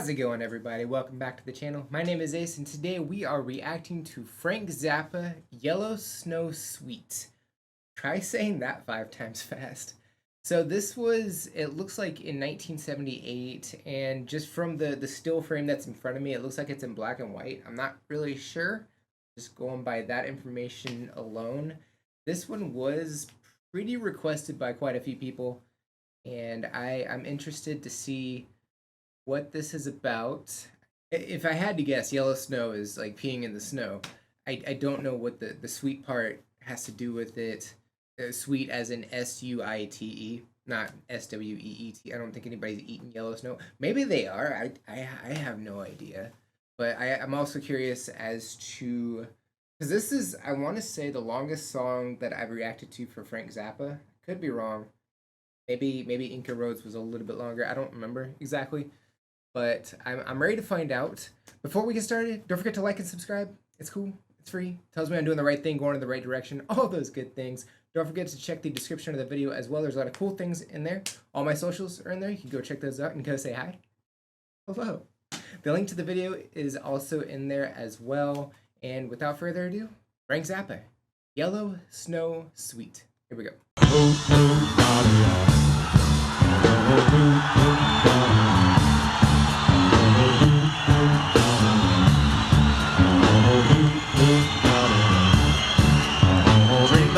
How's it going, everybody? Welcome back to the channel. My name is Ace, and today we are reacting to Frank Zappa, Yellow Snow Sweet. Try saying that 5 times fast. So this was, it looks like in 1978, and just from the still frame that's in front of me, it looks like it's in black and white. I'm not really sure, just going by that information alone. This one was pretty requested by quite a few people, and I'm interested to see what this is about. If I had to guess, yellow snow is like peeing in the snow. I don't know what the sweet part has to do with it. Sweet as in S-U-I-T-E, not S-W-E-E-T. I don't think anybody's eating yellow snow. Maybe they are. I have no idea. But I'm also curious as to, because this is, I want to say, the longest song that I've reacted to for Frank Zappa. Could be wrong. Maybe Inca Roads was a little bit longer. I don't remember exactly. But I'm ready to find out. Before we get started, don't forget to like and subscribe. It's cool. It's free. Tells me I'm doing the right thing, going in the right direction. All those good things. Don't forget to check the description of the video as well. There's a lot of cool things in there. All my socials are in there. You can go check those out and go say hi. Hello. The link to the video is also in there as well. And without further ado, Frank Zappa, Yellow Snow Sweet. Here we go.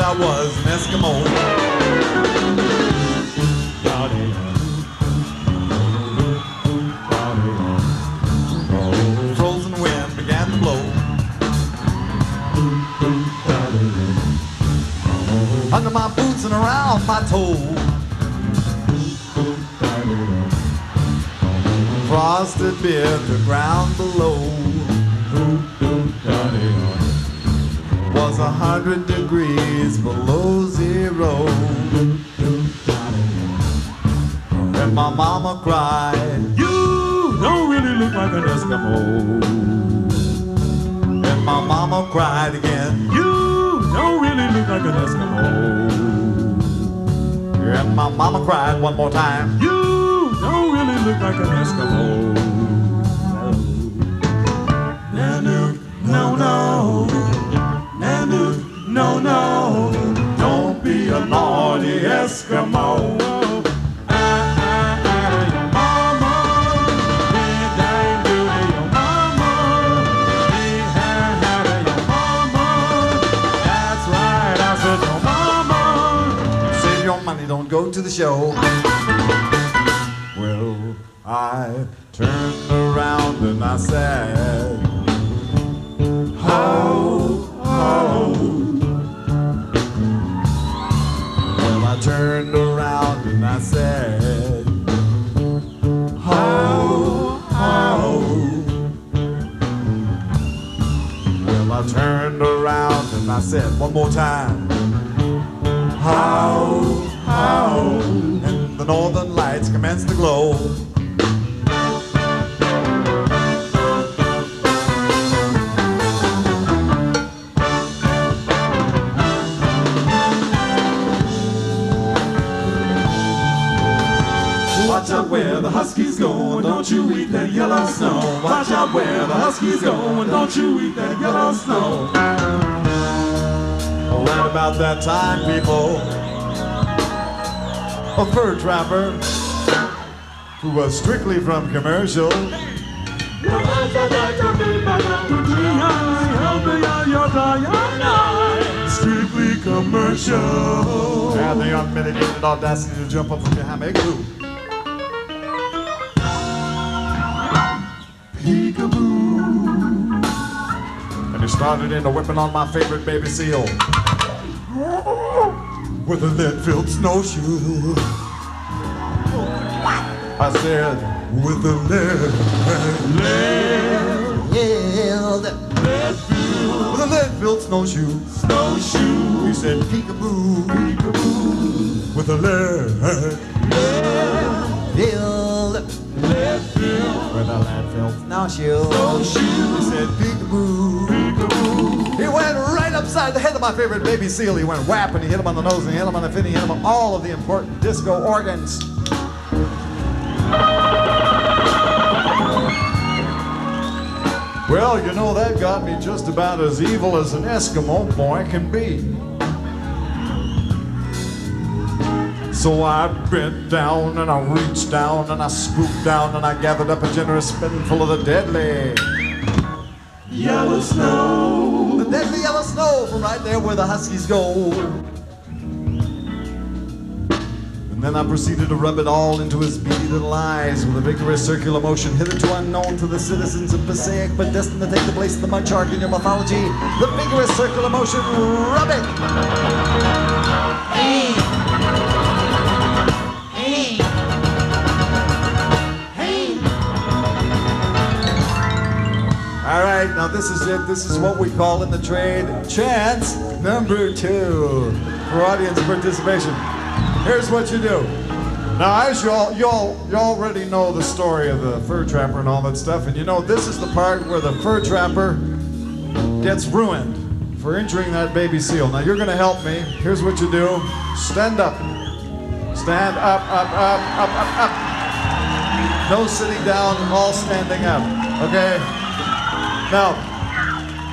I was an Eskimo. Frozen wind began to blow. Under my boots and around my toe. Frosted bit the ground below. Was 100 degrees below zero. And my mama cried, "You don't really look like an Eskimo." And my mama cried again, "You don't really look like an Eskimo." And my mama cried one more time, "You don't really look like an Eskimo." No, no. No, no, don't be a naughty Eskimo. Your mama, be dang good to your mama. Be your mama. That's right, I said your mama. Save your money, don't go to the show. Well, I turned around and I said, "Ho, ho." Turned around and I said, "Ho, ho." Well, I turned around and I said one more time, "Ho, ho." And the northern lights commenced to glow. Watch out where the Huskies going, don't you eat that yellow snow. Watch out where the Huskies going, don't you eat that yellow snow. Around about that time, people, a fur trapper who was strictly from commercial. Strictly commercial. Had the unmitigated audacity to jump up from behind my igloo. Peekaboo. And he started into whipping on my favorite baby seal with a lead-filled snowshoe. I said, with a lead-filled snowshoe. He said, peekaboo, peekaboo, with a lead-filled with a lead-filled snowshoe. He said, peekaboo, peekaboo. He went right upside the head of my favorite baby seal. He went whap, and he hit him on the nose, and he hit him on the fin, he hit him on all of the important disco organs. Well, you know, that got me just about as evil as an Eskimo boy can be. So I bent down and I reached down and I scooped down and I gathered up a generous spoonful of the deadly yellow snow. The deadly yellow snow from right there where the Huskies go. And then I proceeded to rub it all into his beady little eyes with a vigorous circular motion hitherto unknown to the citizens of Passaic, but destined to take the place of the mud shark in your mythology. The vigorous circular motion, rub it! Hey! Hey! Hey! All right, now this is it. This is what we call in the trade chance number 2 for audience participation. Here's what you do. Now, as y'all already know the story of the fur trapper and all that stuff, and you know this is the part where the fur trapper gets ruined for injuring that baby seal. Now, you're gonna help me. Here's what you do. Stand up. Stand up, up, up, up, up, up. No sitting down, all standing up, okay? Now,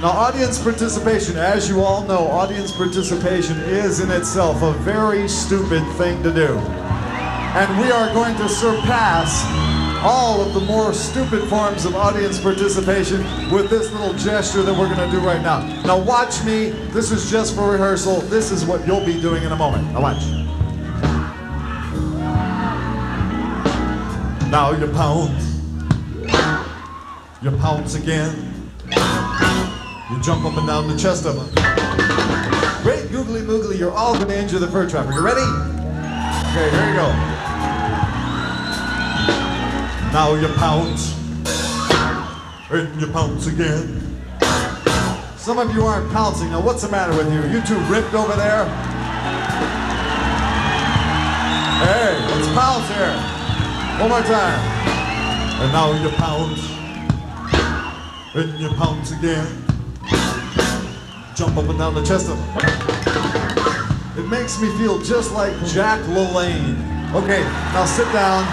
audience participation, as you all know, audience participation is in itself a very stupid thing to do. And we are going to surpass all of the more stupid forms of audience participation with this little gesture that we're going to do right now. Now watch me. This is just for rehearsal. This is what you'll be doing in a moment. Now watch. Now you pounce. You pounce again. You jump up and down the chest of them. Great googly moogly, you're all gonna injure the fur trapper. You ready? Okay, here you go. Now you pounce. And you pounce again. Some of you aren't pouncing. Now what's the matter with you? You two ripped over there? Hey, let's pounce here. One more time. And now you pounce. And you pounce again. Jump up and down the chest of them. It makes me feel just like Jack LaLanne. Okay, now sit down.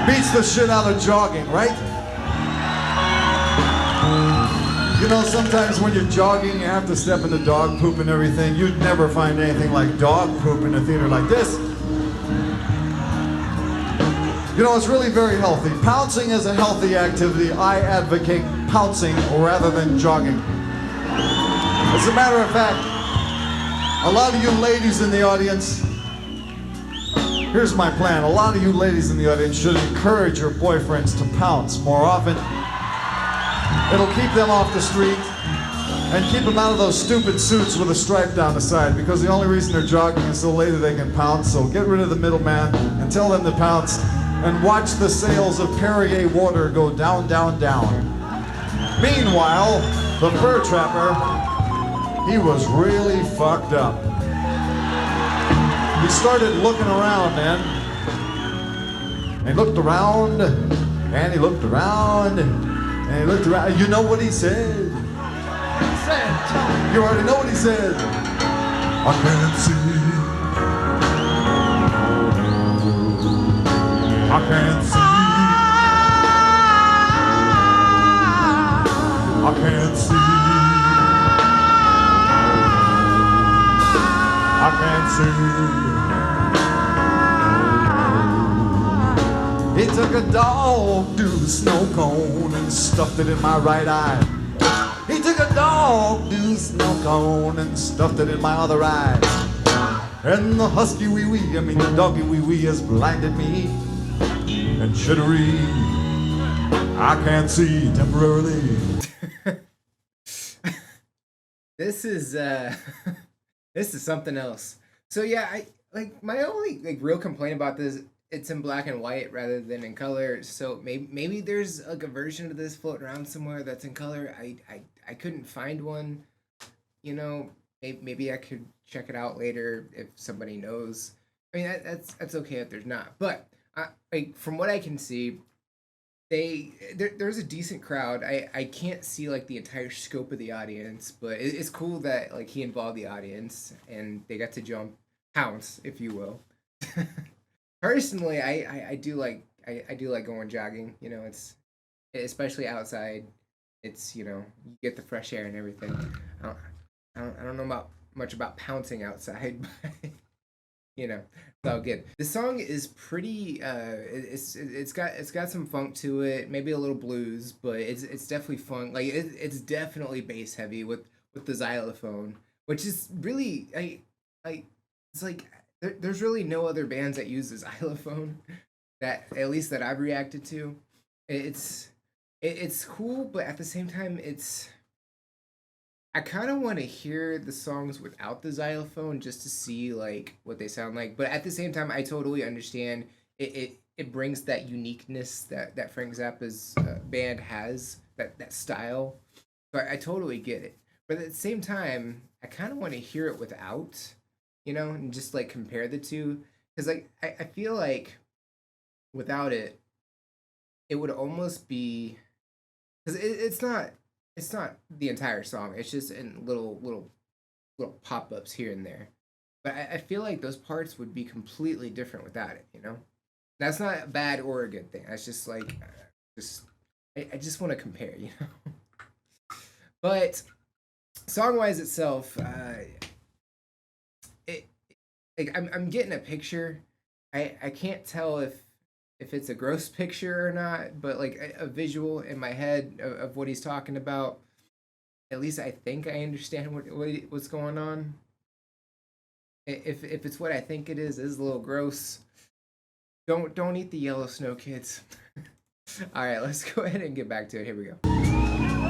Beats the shit out of jogging, right? You know, sometimes when you're jogging, you have to step in the dog poop and everything. You'd never find anything like dog poop in a theater like this. You know, it's really very healthy. Pouncing is a healthy activity. I advocate pouncing rather than jogging. As a matter of fact, a lot of you ladies in the audience, here's my plan. A lot of you ladies in the audience should encourage your boyfriends to pounce more often. It'll keep them off the street and keep them out of those stupid suits with a stripe down the side, because the only reason they're jogging is so later they can pounce. So get rid of the middleman and tell them to pounce. And watch the sales of Perrier water go down, down, down. Meanwhile, the fur trapper, he was really fucked up. He started looking around then. And he looked around, and he looked around, and he looked around. You know what he said? He said, you already know what he said. I can't see. I can't see. I can't see. I can't see. He took a dog to the snow cone and stuffed it in my right eye. He took a dog to the snow cone and stuffed it in my other eye. And the husky wee wee, the doggy wee wee has blinded me. And shittery, I can't see temporarily. This is this is something else. So yeah, I like my only like real complaint about this. It's in black and white rather than in color. So maybe there's like a version of this floating around somewhere that's in color. I couldn't find one. You know, maybe I could check it out later if somebody knows. I mean that's okay if there's not, but. Like from what I can see, there's a decent crowd. I can't see like the entire scope of the audience, but it's cool that like he involved the audience and they got to pounce, if you will. Personally, I do like I do like going jogging. You know, it's especially outside. It's you get the fresh air and everything. I don't I don't know about much about pouncing outside, but it's all good. The song is pretty. It's got some funk to it, maybe a little blues, but it's definitely funk. Like it's definitely bass heavy with the xylophone, which is really I it's like there's really no other bands that use the xylophone that at least that I've reacted to. It's it's cool, but at the same time, I kind of want to hear the songs without the xylophone just to see like what they sound like. But at the same time, I totally understand it brings that uniqueness that Frank Zappa's band has, that style. So I totally get it. But at the same time, I kind of want to hear it without, and just like compare the two. Because like I feel like without it, it would almost be because it's not the entire song. It's just in little pop ups here and there. But I feel like those parts would be completely different without it. That's not a bad or a good thing. That's just like just I just want to compare. But song wise itself, it like I'm getting a picture. I can't tell if it's a gross picture or not, but like a visual in my head of what he's talking about. At least I think I understand what's going on. If it's what I think it is a little gross. Don't eat the yellow snow, kids. All right, let's go ahead and get back to it. Here we go.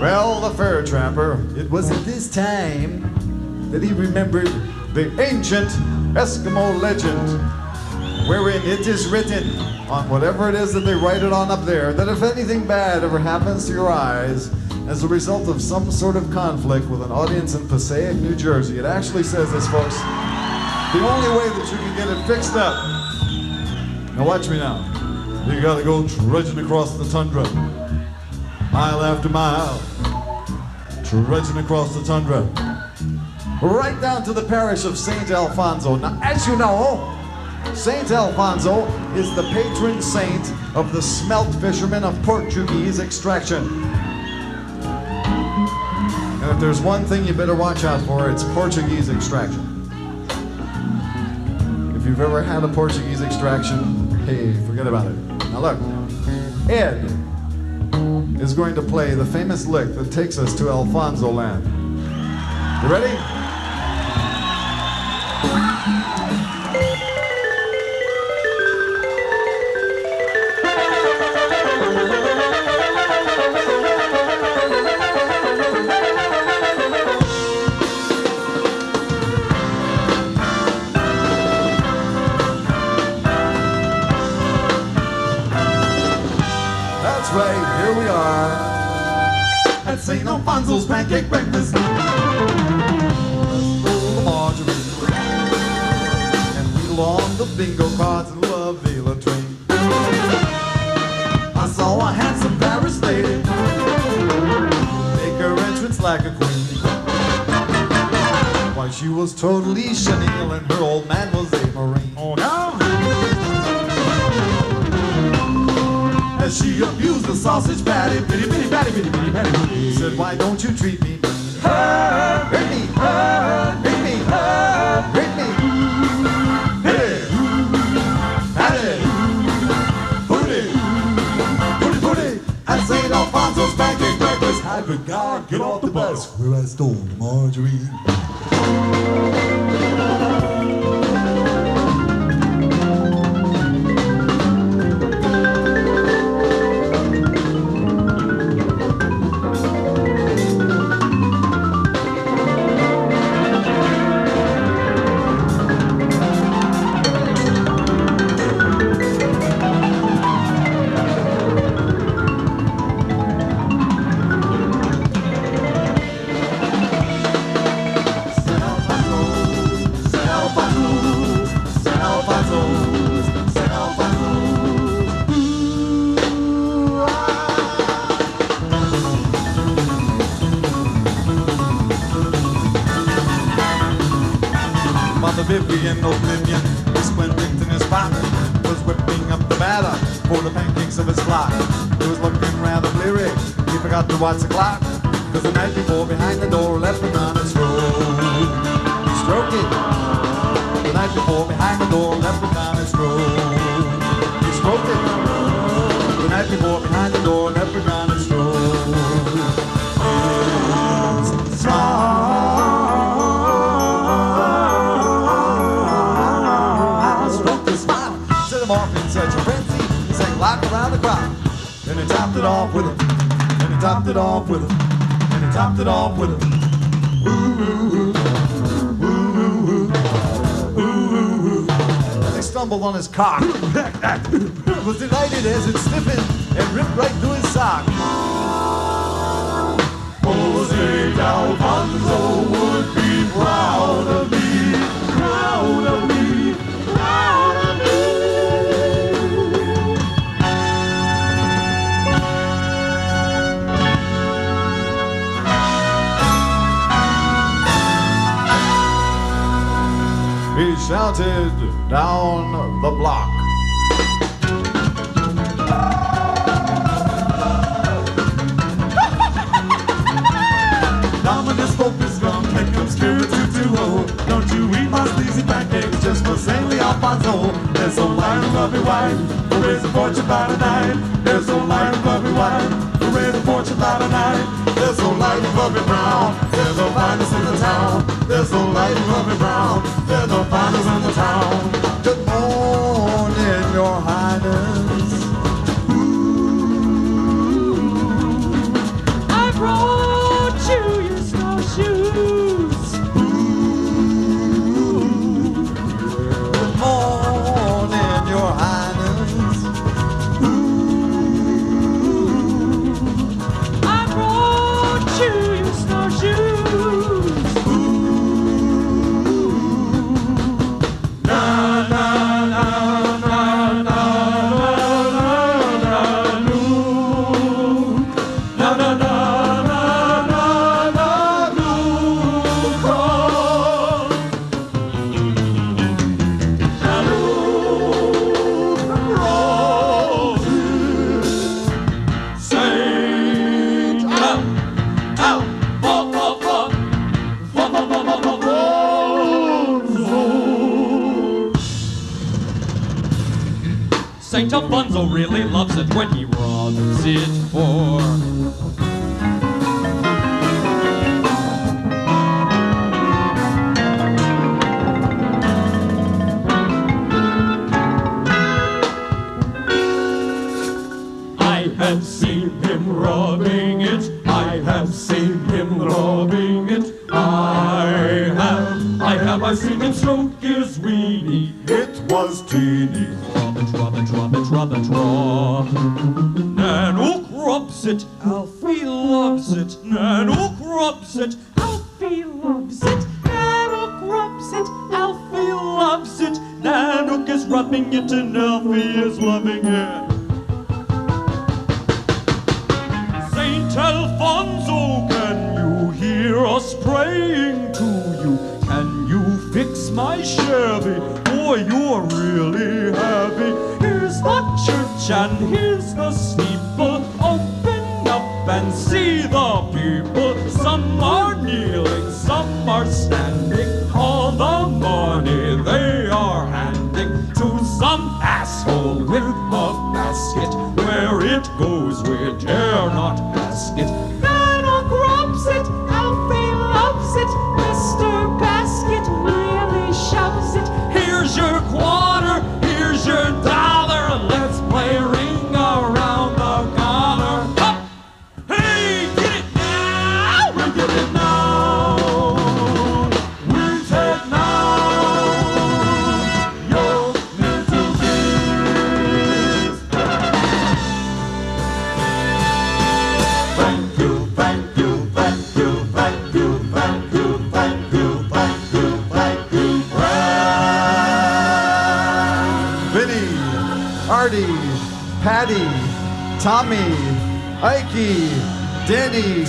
Well, the fur trapper, it was at this time that he remembered the ancient Eskimo legend, wherein it is written on whatever it is that they write it on up there, that if anything bad ever happens to your eyes as a result of some sort of conflict with an audience in Passaic, New Jersey, it actually says this, folks, the only way that you can get it fixed up, now watch me now, you gotta go trudging across the tundra, mile after mile, trudging across the tundra, right down to the parish of St. Alfonso. Now, as you know, St. Alfonso is the patron saint of the smelt fishermen of Portuguese extraction. And if there's one thing you better watch out for, it's Portuguese extraction. If you've ever had a Portuguese extraction, hey, forget about it. Now look, Ed is going to play the famous lick that takes us to Alfonso land. You ready? Right, here we are at St. Alfonso's pancake breakfast. Let's roll the margarine and wheel on the bingo cards and love Vila train. I saw a handsome Paris lady make her entrance like a queen. Why, she was totally chenille and her old man was a Marine. Oh no! As she abused the sausage patty, bitty bitty patty, bitty bitty patty, bitty. Said, why don't you treat me? Hurt me, hurt me, hurt me. Hey, patty, booty, booty, booty. At St. Alfonso's pancake breakfast, how could God get off the bus where I stole the margarine? Vivian Oblivion, Miss Wellington, his father, was whipping up the batter for the pancakes of his flock. He was looking rather bleary, he forgot to watch the clock, cause the night before behind the door left him on a stroke it. The night before behind the door left him on a stroke. He stroked it. The night before behind the door left him on a stroke. Stroked his smile, set him off in such a frenzy. He sang loud around the crowd, and he topped it off with him, and he topped it off with him, and he topped it off with him. Ooh, ooh, ooh, ooh, ooh, ooh, ooh. As he stumbled on his cock, was delighted as it stiffened and ripped right through his sock. Jose Alonso would be proud of me, proud of me, proud of me. He shouted down the block. Dominus Focus gonna make them spirits to don't you eat my sleazy pancakes just for Saintly Alfonso. There's no lion fluffy white who raise a fortune by the night. There's no lion fluffy white who raise a fortune by the night. There's no light fluffy brown, they're the finest in the town. There's no light fluffy brown, they're the finest in the town. Good morning, your highness. I brought you your snowshoes. Good morning, your highness. I brought you your snowshoes. Na na na na na na na no. Na na na na na na no. Call. Na no. Roses. Saint Al. Saint Alfonso really loves it when he rubs it for. I have seen him rubbing it. I have seen him rubbing it. I've seen him stroke his weenie. It was teeny. Rub it, rub it, rub it, rub it, rub. Nanook rubs it, Alfie loves it. Nanook rubs it, Alfie loves it. Nanook rubs it, Alfie loves it. Nanook is rubbing it and Alfie is loving it. Saint Alfonso, can you hear us praying to you? Can you fix my Chevy? Boy, you're really heavy. Here's the church and here's the steeple. Open up and see the people. Some are kneeling, some are standing. All the money they are handing to some asshole with a basket. Where it goes, we dare not ask it. Nana grubs it, Alfie loves it. Mr. Basket really shoves it. Here's your quarter, here's your dollar. Let's play ring around the collar. Up! Hey, get it now! We get it now! We take now your little kiss. Thank you, thank you, thank you, thank you, thank you, thank you, thank you, thank you, Vinny, Artie, Patty, Tommy, Ikey, Denny,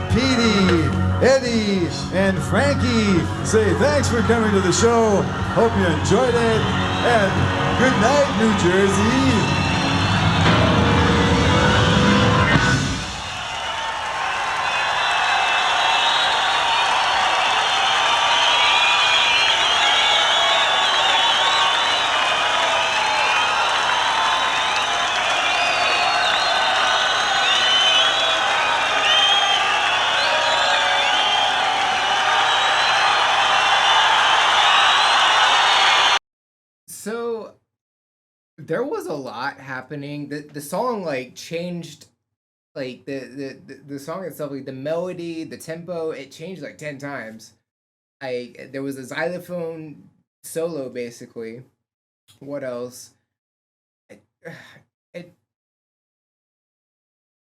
Petey, Eddie, and Frankie say thanks for coming to the show. Hope you enjoyed it, and Good night, New Jersey. So there was a lot happening. The song like changed, like the song itself, like the melody, the tempo, it changed like 10 times. There was a xylophone solo basically. What else? It, it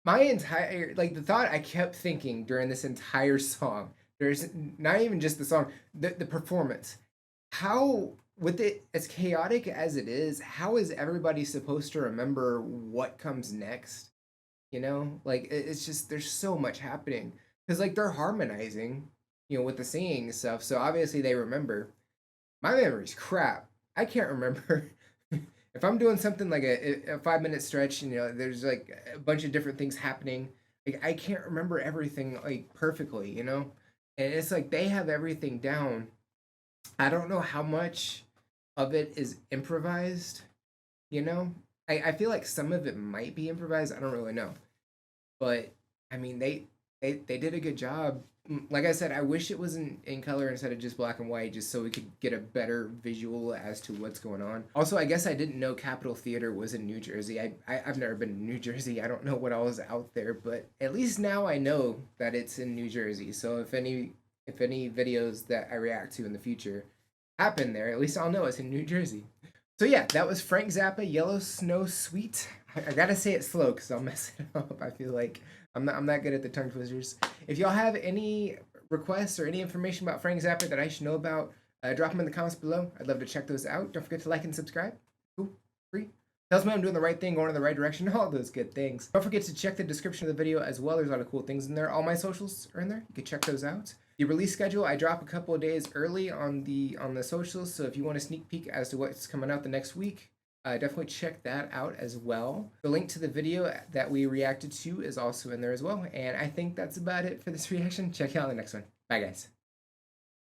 my entire, like, the thought I kept thinking during this entire song, there's not even just the song, the performance. How, with it as chaotic as it is, how is everybody supposed to remember what comes next? You know, like it's just there's so much happening because like they're harmonizing, with the singing and stuff. So obviously they remember. My memory's crap. I can't remember. If I'm doing something like a 5 minute stretch, and there's like a bunch of different things happening. Like I can't remember everything like perfectly, and it's like they have everything down. I don't know how much of it is improvised, you know? I feel like some of it might be improvised. I don't really know. But I mean they did a good job. Like I said, I wish it was in color instead of just black and white, just so we could get a better visual as to what's going on. Also, I guess I didn't know Capitol Theater was in New Jersey. I've never been to New Jersey. I don't know what else is out there, but at least now I know that it's in New Jersey. So if any videos that I react to in the future happen there, at least I'll know it's in New Jersey. So yeah, that was Frank Zappa, Yellow Snow Suite. I gotta say it slow because I'll mess it up. I feel like I'm not good at the tongue twisters. If y'all have any requests or any information about Frank Zappa that I should know about, drop them in the comments below. I'd love to check those out. Don't forget to like and subscribe. Cool, free. Tells me I'm doing the right thing, going in the right direction, all those good things. Don't forget to check the description of the video as well. There's a lot of cool things in there. All my socials are in there. You can check those out. The release schedule, I drop a couple of days early on the socials, so if you want a sneak peek as to what's coming out the next week, definitely check that out as well. The link to the video that we reacted to is also in there as well, and I think that's about it for this reaction. Check out the next one. Bye, guys.